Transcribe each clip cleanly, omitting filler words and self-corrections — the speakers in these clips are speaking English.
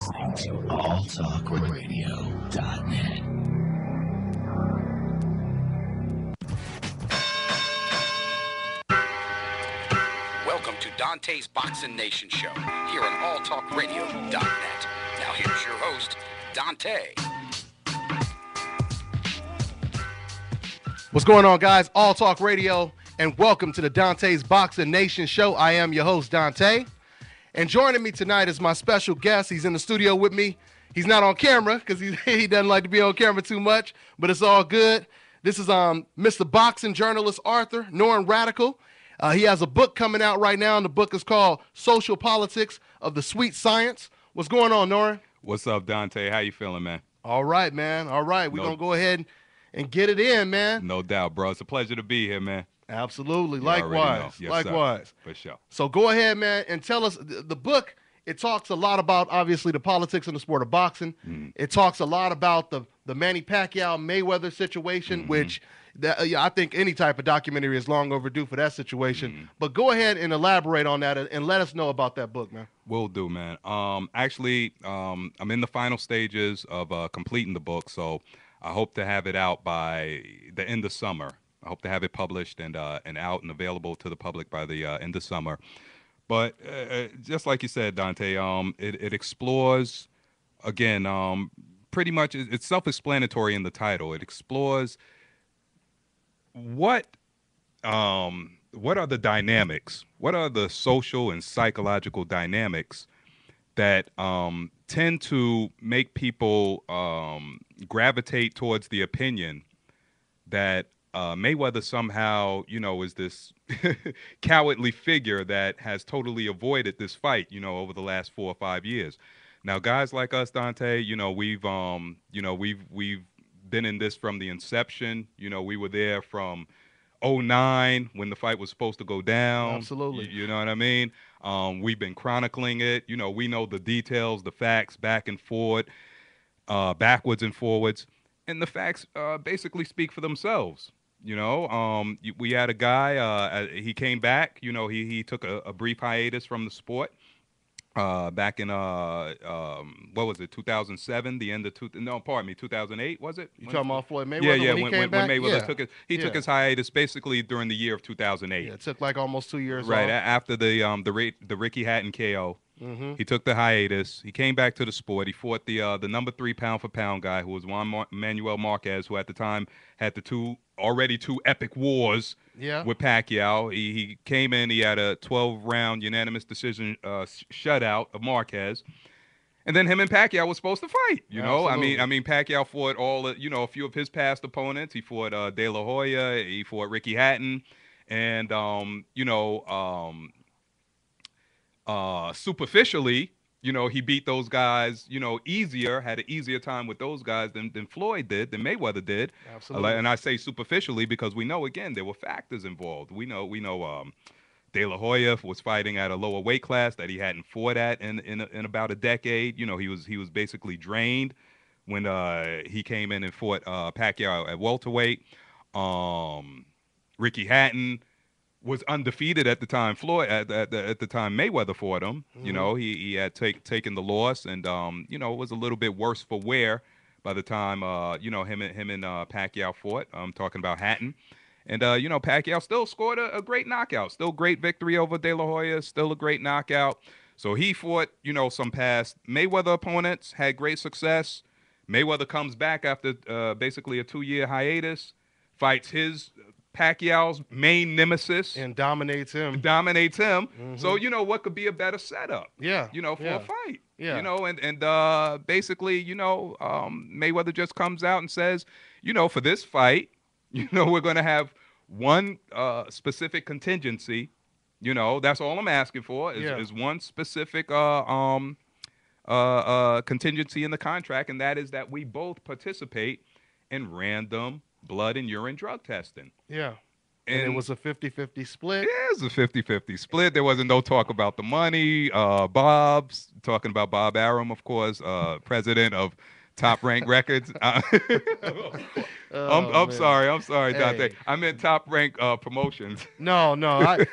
listening to alltalkradio.net. Welcome to Dontae'S Boxing Nation Show here on alltalkradio.net. Now here's your host, Dontae. What's going on, guys? All Talk Radio, and welcome to the Dontae'S Boxing Nation Show. I am your host, Dontae, and joining me tonight is my special guest. He's in the studio with me. He's not on camera because he doesn't like to be on camera too much, but it's all good. This is Mr. Boxing journalist Arthur, Norrin Radical. He has a book coming out right now, and the book is called Social Politics of the Sweet Science. What's going on, Norrin? What's up, Dontae? How you feeling, man? All right, man. All right. We're going to go ahead and get it in, man. No doubt, bro. It's a pleasure to be here, man. Absolutely. You Likewise. yes, Likewise. Sir. For sure. So go ahead, man, and tell us the book. It talks a lot about, obviously, the politics in the sport of boxing. It talks a lot about the Manny Pacquiao Mayweather situation, which I think any type of documentary is long overdue for that situation. But go ahead and elaborate on that and let us know about that book, man. Will do, man. Actually, I'm in the final stages of completing the book, so I hope to have it out by the end of summer. I hope to have it published and out and available to the public by the end of summer. But just like you said, Dontae, it explores, again, pretty much it's self-explanatory in the title. It explores what are the dynamics, what are the social and psychological dynamics that tend to make people gravitate towards the opinion that Mayweather somehow, is this cowardly figure that has totally avoided this fight, over the last 4 or 5 years. Now, guys like us, Dontae, we've been in this from the inception. We were there from 2009 when the fight was supposed to go down. Absolutely. You know what I mean? We've been chronicling it. We know the details, the facts, back and forth, backwards and forwards. And the facts basically speak for themselves. We had a guy, he came back, he took a brief hiatus from the sport back in, what was it, 2007, the end of, 2008, was it? You talking about Floyd Mayweather Yeah, when he came back? Mayweather took his hiatus basically during the year of 2008. Yeah, it took like almost 2 years Right, off. after the Ricky Hatton KO. He took the hiatus. He came back to the sport. He fought the number 3 pound-for-pound guy, who was Juan Manuel Marquez, who at the time had the two epic wars with Pacquiao. He came in. He had a 12-round unanimous decision shutout of Marquez. And then him and Pacquiao were supposed to fight. I mean, Pacquiao fought a few of his past opponents. He fought De La Hoya. He fought Ricky Hatton, and superficially, he beat those guys, easier, had an easier time with those guys than Floyd did, than Mayweather did. Absolutely. And I say superficially because we know, again, there were factors involved. We know De La Hoya was fighting at a lower weight class that he hadn't fought at in about a decade. He was basically drained when he came in and fought Pacquiao at welterweight. Ricky Hatton was undefeated at the time. Floyd at the time Mayweather fought him. He had taken the loss, and it was a little bit worse for wear by the time him and Pacquiao fought. I'm talking about Hatton, and Pacquiao still scored a great knockout, still great victory over De La Hoya, still a great knockout. So he fought some past Mayweather opponents, had great success. Mayweather comes back after basically a 2-year hiatus, fights Pacquiao's main nemesis And dominates him. So what could be a better setup? Yeah. For a fight. Yeah. And basically, Mayweather just comes out and says, for this fight, we're going to have one specific contingency. That's all I'm asking for is one specific contingency in the contract, and that is that we both participate in random blood and urine drug testing. Yeah. And it was a 50-50 split. Yeah, it was a 50-50 split. There wasn't no talk about the money. Bob's talking about Bob Arum, of course, president of Top Rank Records. Oh, I'm man. sorry, Dante. Hey. I meant Top Rank Promotions. No,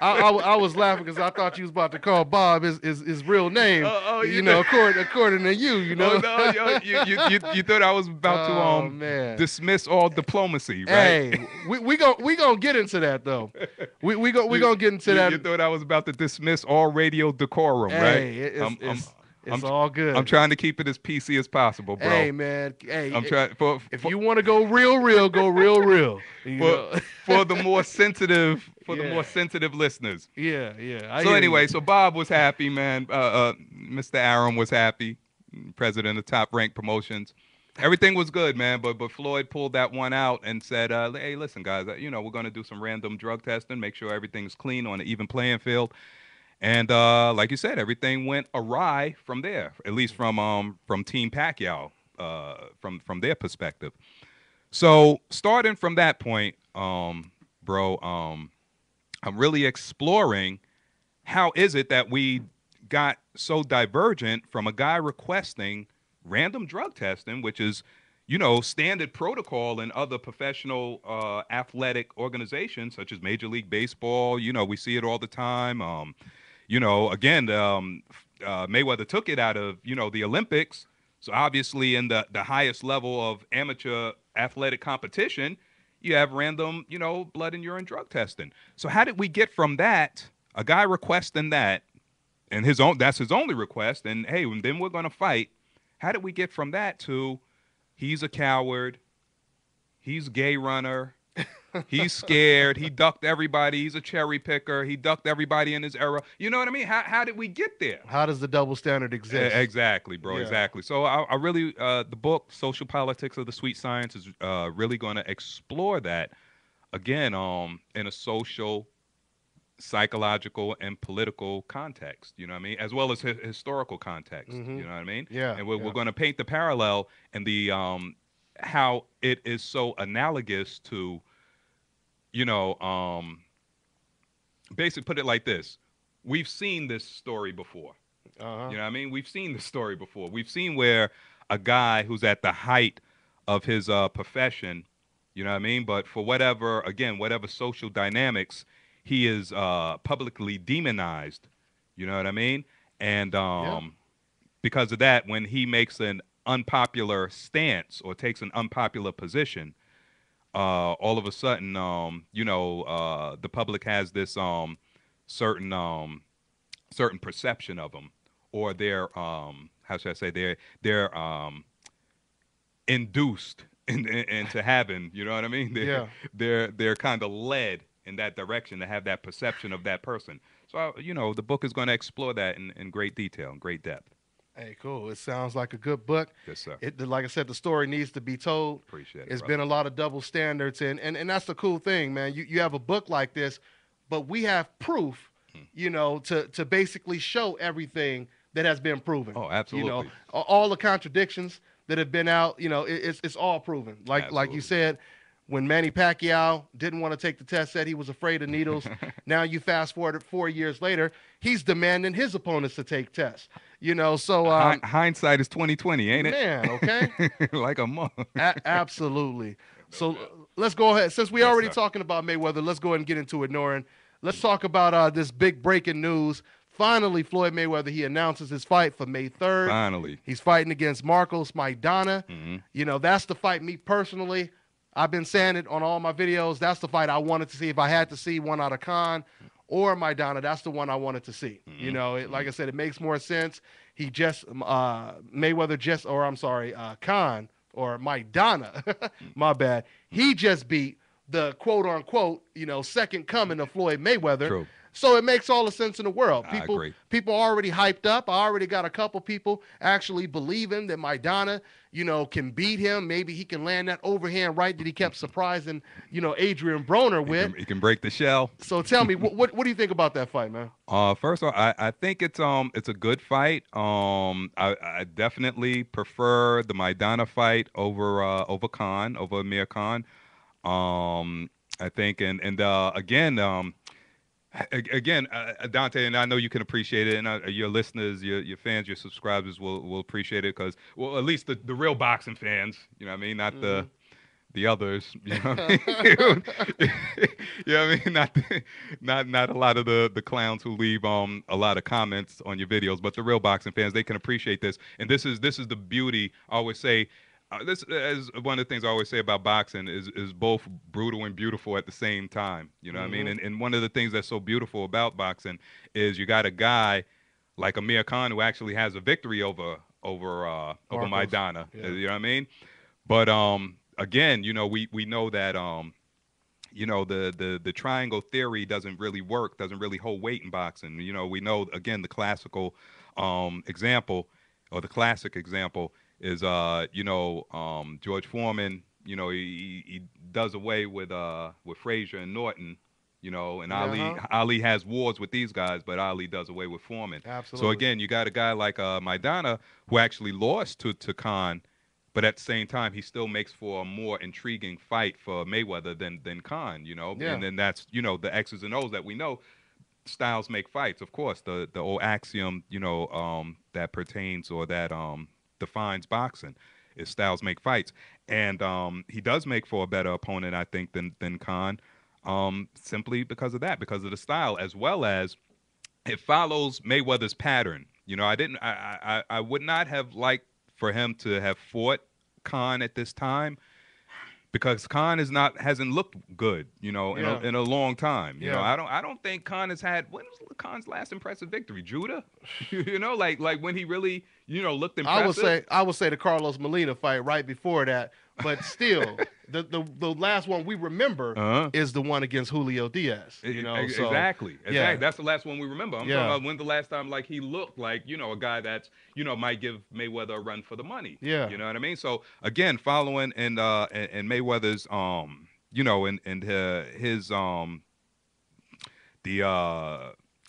I was laughing because I thought you was about to call Bob his real name. You Know, know. according to you, you know. Oh no, you thought I was about to Oh, man. dismiss all diplomacy, right? Hey, we gonna get into that though. We gonna get into that. You thought I was about to dismiss all radio decorum, Hey, right? it's all good. I'm trying to keep it as PC as possible, bro. Hey, man. Hey, I'm trying if you want to go real, go real. For the more sensitive Yeah. the more sensitive listeners. Yeah. I So hear anyway, you. so Bob was happy, man. Mr. Arum was happy, president of Top Rank Promotions. Everything was good, man. But Floyd pulled that one out and said, "Hey, listen, guys. We're going to do some random drug testing, make sure everything's clean on an even playing field." And like you said, everything went awry from there, at least from Team Pacquiao, from their perspective. So starting from that point, bro, I'm really exploring how is it that we got so divergent from a guy requesting random drug testing, which is, standard protocol in other professional athletic organizations such as Major League Baseball. We see it all the time. Again, Mayweather took it out of, the Olympics. So obviously in the highest level of amateur athletic competition, you have random, blood and urine drug testing. So how did we get from that, a guy requesting that, and that's his only request, and hey, then we're going to fight. How did we get from that to he's a coward, he's a gay runner, he's scared, he ducked everybody, he's a cherry picker, he ducked everybody in his era. You know what I mean? How did we get there? How does the double standard exist? Exactly, bro, Yeah. exactly. So I really, the book, Social Politics of the Sweet Science, is really going to explore that, again, in a social, psychological, and political context, you know what I mean? As well as historical context, you know what I mean? Yeah. And we're going to paint the parallel and the how it is so analogous to, basically put it like this. We've seen this story before. Uh-huh. You know what I mean? We've seen this story before. We've seen where a guy who's at the height of his profession, you know what I mean? But for whatever social dynamics, he is publicly demonized. You know what I mean? And because of that, when he makes an unpopular stance or takes an unpopular position, all of a sudden, the public has this certain perception of him, or they're how should I say, they're induced into having, you know what I mean? They're kind of led in that direction to have that perception of that person. So the book is going to explore that in great detail, in great depth. Hey, cool. It sounds like a good book. Yes, sir. Like I said, the story needs to be told. Appreciate it. It's brother. been a lot of double standards, and that's the cool thing, man. You have a book like this, but we have proof, to basically show everything that has been proven. Oh, absolutely. All the contradictions that have been out, it's all proven. Like you said, when Manny Pacquiao didn't want to take the test, said he was afraid of needles. Now you fast forward 4 years later, he's demanding his opponents to take tests. So hindsight is 20/20, ain't it? Man, okay. Like a month. Absolutely. So let's go ahead. Since we already sir. talking about Mayweather, let's go ahead and get into it, Norrin. Let's talk about this big breaking news. Finally, Floyd Mayweather, he announces his fight for May 3rd. Finally. He's fighting against Marcos Maidana. Mm-hmm. That's the fight, me personally, I've been saying it on all my videos. That's the fight I wanted to see. If I had to see one out of Khan or Maidana, that's the one I wanted to see. Mm-hmm. Like I said, it makes more sense. Khan or Maidana, my bad. He just beat the quote unquote, second coming of Floyd Mayweather. True. So it makes all the sense in the world. I agree. People are already hyped up. I already got a couple people actually believing that Maidana, can beat him. Maybe he can land that overhand right that he kept surprising, Adrian Broner with. He can break the shell. So tell me, what do you think about that fight, man? First of all, I think it's a good fight. I definitely prefer the Maidana fight over Amir Khan. I think, and again, Again, Dante, and I know you can appreciate it, and your listeners, your fans, your subscribers will appreciate it because, well, at least the real boxing fans, you know what I mean, not the others, you know what I mean? You know what I mean? Not a lot of the clowns who leave a lot of comments on your videos, but the real boxing fans, they can appreciate this. And this is the beauty. I always say this is one of the things I always say about boxing is both brutal and beautiful at the same time. You know what I mean? And one of the things that's so beautiful about boxing is you got a guy like Amir Khan who actually has a victory over Maidana. Yeah. You know what I mean? But again, you know, we know that you know, the triangle theory doesn't really work, doesn't really hold weight in boxing. You know, we know again the classical example or the classic example is you know, George Foreman, you know, he does away with Frazier and Norton, you know, and Ali has wars with these guys, but Ali does away with Foreman. Absolutely. So again, you got a guy like Maidana who actually lost to Khan, but at the same time, he still makes for a more intriguing fight for Mayweather than Khan, you know. Yeah. And then that's, you know, the X's and O's that we know. Styles make fights, of course. The old axiom, you know, that pertains or that defines boxing is styles make fights. And he does make for a better opponent, I think, than Khan, simply because of that, because of the style, as well as it follows Mayweather's pattern. You know, I would not have liked for him to have fought Khan at this time because Khan hasn't looked good, you know, in a long time. You know, I don't think Khan has had, when was Khan's last impressive victory? Judah? You know, like when he really, you know, looked impressive. I would say the Carlos Molina fight right before that, but still the last one we remember is the one against Julio Diaz. You know, exactly. Yeah. That's the last one we remember. I'm talking about when the last time like he looked like, you know, a guy that's, you know, might give Mayweather a run for the money. Yeah. You know what I mean? So again, following and Mayweather's you know, and his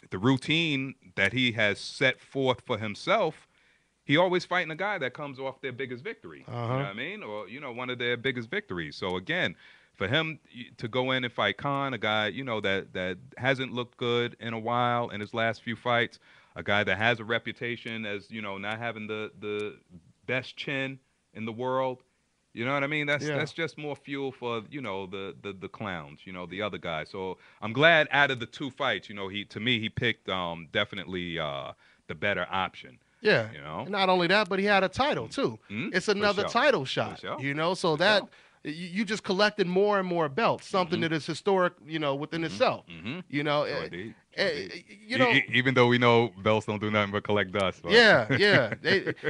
the routine that he has set forth for himself, he always fighting a guy that comes off their biggest victory. You know what I mean? Or, you know, one of their biggest victories. So again, for him to go in and fight Khan, a guy, you know, that hasn't looked good in a while in his last few fights, a guy that has a reputation as, you know, not having the best chin in the world. You know what I mean? That's just more fuel for, you know, the clowns, you know, the other guys. So I'm glad out of the two fights, you know, he picked definitely the better option. Yeah. You know? And not only that, but he had a title too. It's another title shot. You know, so that you just collected more and more belts, something that is historic, you know, within itself. You know, you know, even though we know belts don't do nothing but collect dust. But. Yeah.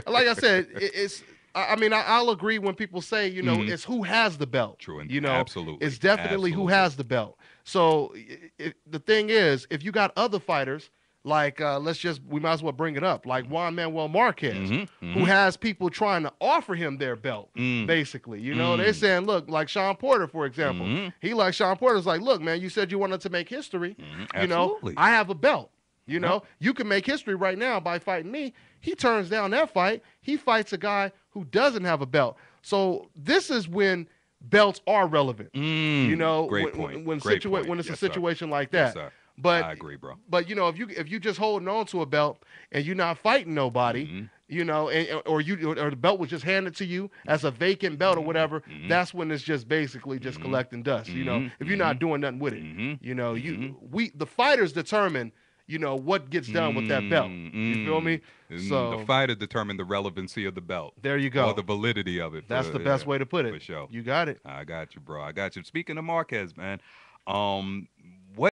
Like I said, it's. I mean, I'll agree when people say, you know, it's who has the belt. True, you know, absolutely. It's definitely who has the belt. So the thing is, if you got other fighters like, we might as well bring it up, like Juan Manuel Marquez, who has people trying to offer him their belt, basically. You know, they're saying, look, like Sean Porter, for example. Sean Porter's like, look, man, you said you wanted to make history. You know, I have a belt. You know, you can make history right now by fighting me. He turns down that fight. He fights a guy who doesn't have a belt. So this is when belts are relevant. You know, when it's a situation like that. Yes, but I agree, bro. But you know, if you just holding on to a belt and you're not fighting nobody, you know, or the belt was just handed to you as a vacant belt or whatever, that's when it's just basically just collecting dust. You know, if you're not doing nothing with it, you know, the fighters determine, you know, what gets done with that belt. You feel me? So the fighter determined the relevancy of the belt. There you go. Or the validity of it. That's the best way to put it. For sure. You got it. I got you, bro. I got you. Speaking of Marquez, man,